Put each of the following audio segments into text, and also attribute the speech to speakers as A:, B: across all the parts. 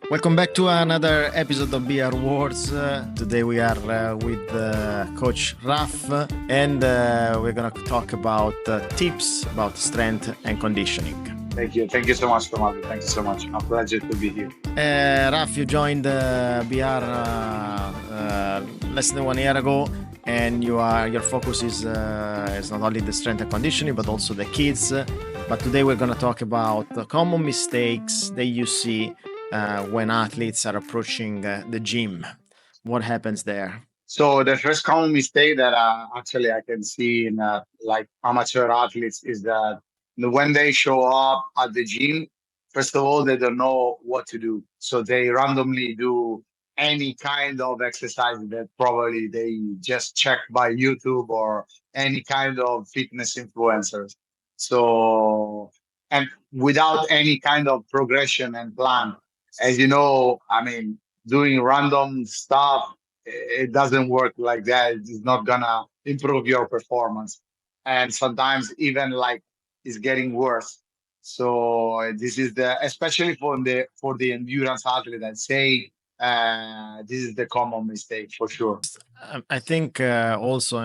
A: Welcome back to another episode of BR Wars. Today we are with Coach Raf, and we're going to talk about tips about strength and conditioning.
B: Thank you. Thank you so much, Tommaso. Thank you so much. A pleasure to be here.
A: Raf, you joined BR less than 1 year ago, and your focus is not only the strength and conditioning, but also the kids. But today we're going to talk about the common mistakes that you see when athletes are approaching the gym. What happens there?
B: So the first common mistake that actually I can see in like amateur athletes is that when they show up at the gym, first of all, they don't know what to do. So they randomly do any kind of exercise that probably they just check by YouTube or any kind of fitness influencers. So, and without any kind of progression and plan. As you know, I mean, doing random stuff, it doesn't work like that. It's not gonna improve your performance. And sometimes even like it's getting worse. So this is especially for the endurance athlete, I'd say this is the common mistake for sure.
A: I think also,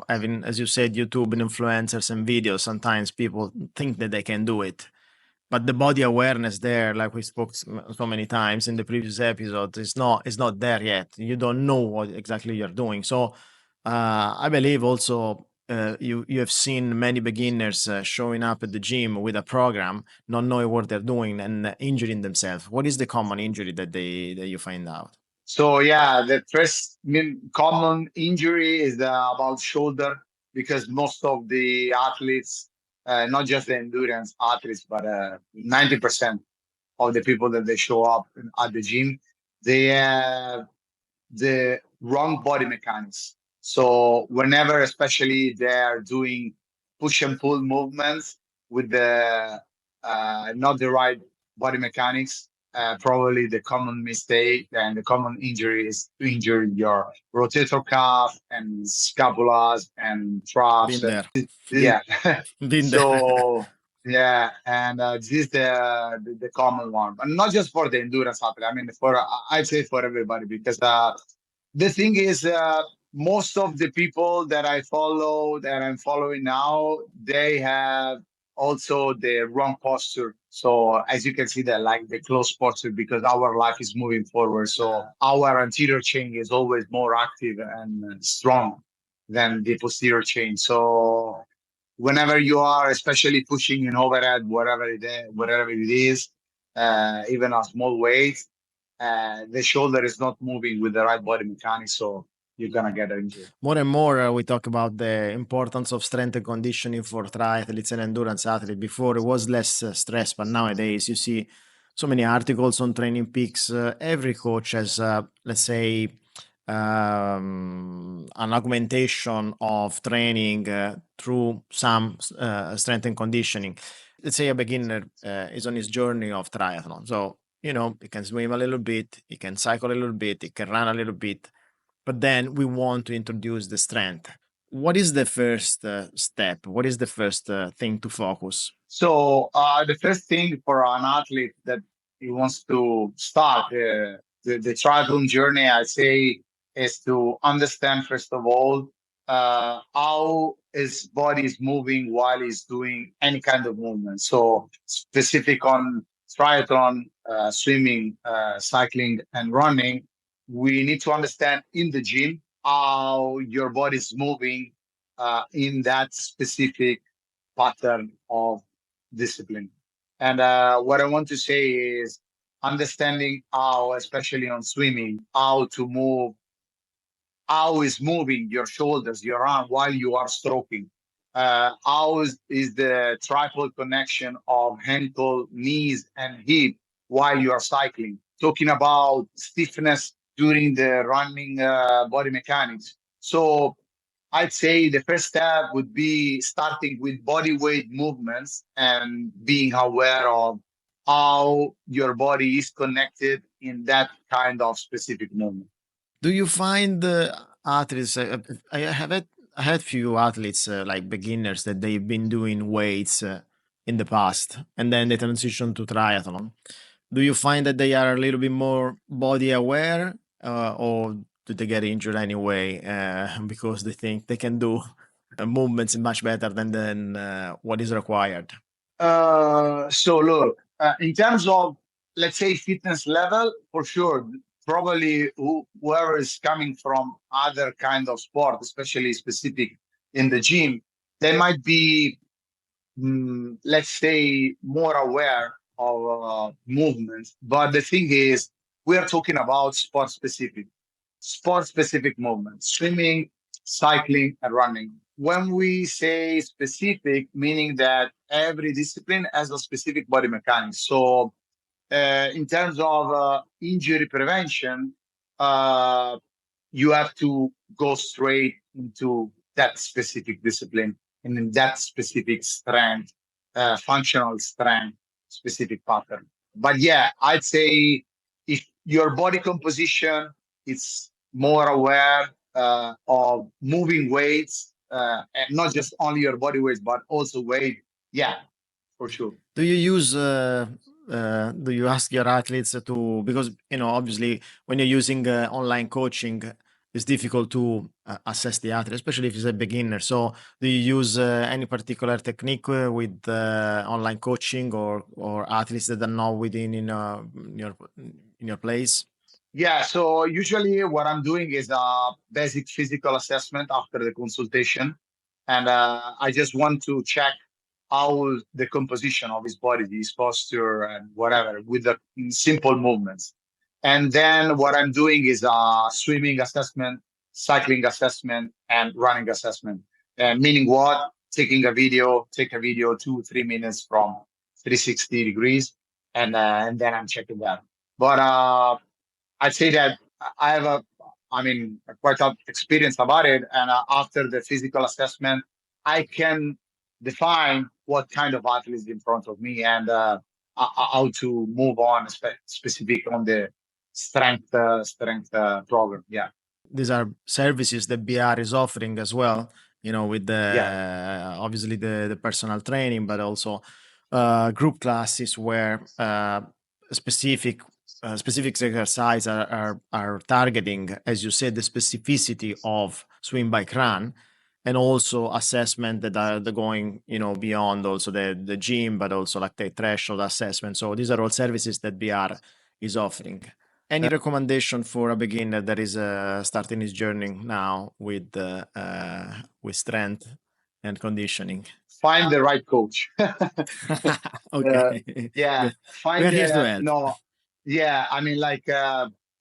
A: having, as you said, YouTube and influencers and videos, sometimes people think that they can do it. But the body awareness there, like we spoke so many times in the previous episode, is not there yet. You don't know what exactly you're doing. So I believe also you have seen many beginners showing up at the gym with a program, not knowing what they're doing and injuring themselves. What is the common injury that you find out?
B: So yeah, the first common injury is about shoulder, because most of the athletes, not just the endurance athletes, but 90% of the people that they show up at the gym, they have the wrong body mechanics. So whenever, especially they're doing push and pull movements with the not the right body mechanics, probably the common mistake and the common injury is to injure your rotator cuff and scapulas and traps.
A: Been there.
B: Yeah.
A: Been
B: So yeah, and this is the common one, but not just for the endurance athlete. I mean, I'd say for everybody, because the thing is, most of the people that I follow, that I'm following now, they have also the wrong posture. So as you can see, that like the close posture, because our life is moving forward. So our anterior chain is always more active and strong than the posterior chain. So whenever you are, especially pushing in overhead, whatever it is, even a small weight, the shoulder is not moving with the right body mechanics, so you're gonna get injured.
A: More and more, we talk about the importance of strength and conditioning for triathletes and endurance athletes. Before, it was less stress, but nowadays you see so many articles on Training Peaks. Every coach has, let's say, an augmentation of training through some strength and conditioning. Let's say a beginner is on his journey of triathlon. So, he can swim a little bit, he can cycle a little bit, he can run a little bit, but then we want to introduce the strength. What is the first step? What is the first thing to focus?
B: So the first thing for an athlete that he wants to start the triathlon journey, I say, is to understand, first of all, how his body is moving while he's doing any kind of movement. So specific on triathlon, swimming, cycling, and running, we need to understand in the gym how your body is moving in that specific pattern of discipline. And what I want to say is understanding how, especially on swimming, how to move, how is moving your shoulders, your arm while you are stroking. How is the tripod connection of ankle, knees, and hip while you are cycling? Talking about stiffness during the running body mechanics. So I'd say the first step would be starting with body weight movements and being aware of how your body is connected in that kind of specific movement.
A: Do you find athletes? I have I had few athletes like beginners that they've been doing weights in the past, and then they transition to triathlon. Do you find that they are a little bit more body aware, or do they get injured anyway because they think they can do movements much better than what is required?
B: So look, in terms of, let's say, fitness level, for sure, probably whoever is coming from other kind of sport, especially specific in the gym, they might be, let's say, more aware of movements. But the thing is, we are talking about sport specific movements, swimming, cycling, and running. When we say specific, meaning that every discipline has a specific body mechanics. So, in terms of injury prevention, uh, you have to go straight into that specific discipline and in that specific strength, functional strength, specific pattern. But yeah, I'd say if your body composition is more aware of moving weights, and not just only your body weights, but also weight, yeah, for sure.
A: Do you use do you ask your athletes to, because obviously when you're using online coaching, it's difficult to assess the athlete, especially if he's a beginner. So do you use any particular technique with online coaching, or athletes that are not within in your place?
B: Yeah, so usually what I'm doing is a basic physical assessment after the consultation. And I just want to check how the composition of his body, his posture, and whatever, with the simple movements. And then what I'm doing is a swimming assessment, cycling assessment, and running assessment. Meaning what? Take a video 2, 3 minutes from 360 degrees, and then I'm checking that. But I'd say that I have quite a experience about it. And after the physical assessment, I can define what kind of athlete is in front of me and how to move on, specific on the strength program. Yeah,
A: These are services that BR is offering as well, with
B: yeah,
A: the obviously the personal training, but also group classes where specific specific exercise are targeting, as you said, the specificity of swim, bike, run, and also assessment that are the going beyond also the gym, but also like the threshold assessment. So these are all services that BR is offering. Any recommendation for a beginner that is starting his journey now with strength and conditioning?
B: find the right coach.
A: Okay,
B: Yeah,
A: good. We are
B: find
A: here to help.
B: no, yeah. I mean, like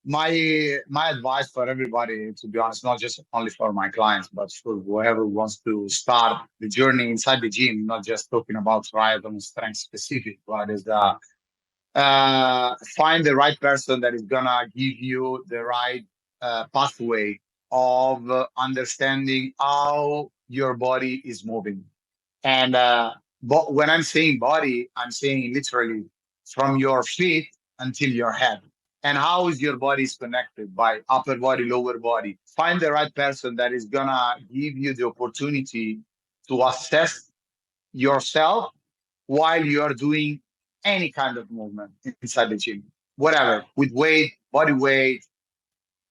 B: my advice for everybody, to be honest, not just only for my clients, but for whoever wants to start the journey inside the gym, not just talking about triathlon strength specific, but is find the right person that is gonna give you the right pathway of understanding how your body is moving. And but when I'm saying body, I'm saying literally from your feet until your head. And how is your body is connected by upper body, lower body? Find the right person that is gonna give you the opportunity to assess yourself while you are doing any kind of movement inside the gym, whatever, with weight, body weight,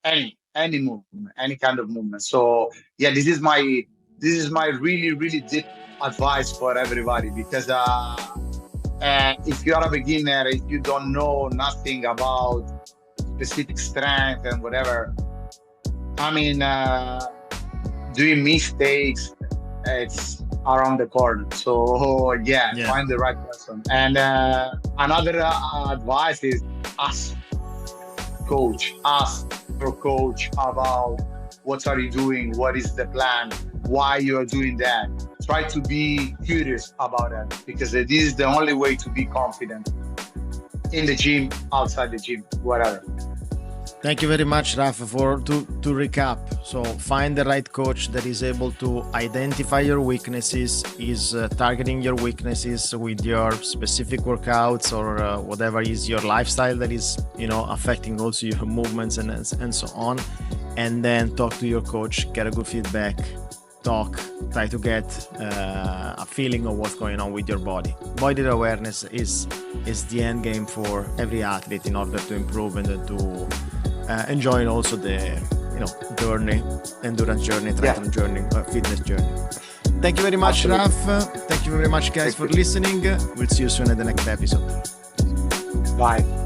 B: any movement, any kind of movement. So yeah, this is my really really deep advice for everybody because if you are a beginner, if you don't know nothing about specific strength and whatever, I mean, doing mistakes, it's around the corner. So yeah,
A: Yeah.
B: find the right person. And another advice is ask ask your coach about what are you doing, what is the plan, why you are doing that. Try to be curious about that because this is the only way to be confident in the gym, outside the gym, whatever.
A: Thank you very much, Rafa, for to recap. So find the right coach that is able to identify your weaknesses, is targeting your weaknesses with your specific workouts or whatever is your lifestyle that is affecting also your movements and so on. And then talk to your coach, get a good feedback, talk, try to get a feeling of what's going on with your body. Body awareness is the end game for every athlete in order to improve and to enjoy also the journey, endurance journey, triathlon journey, fitness journey. Thank you very much, Raf. Thank you very much, guys, for listening. We'll see you soon in the next episode.
B: Bye.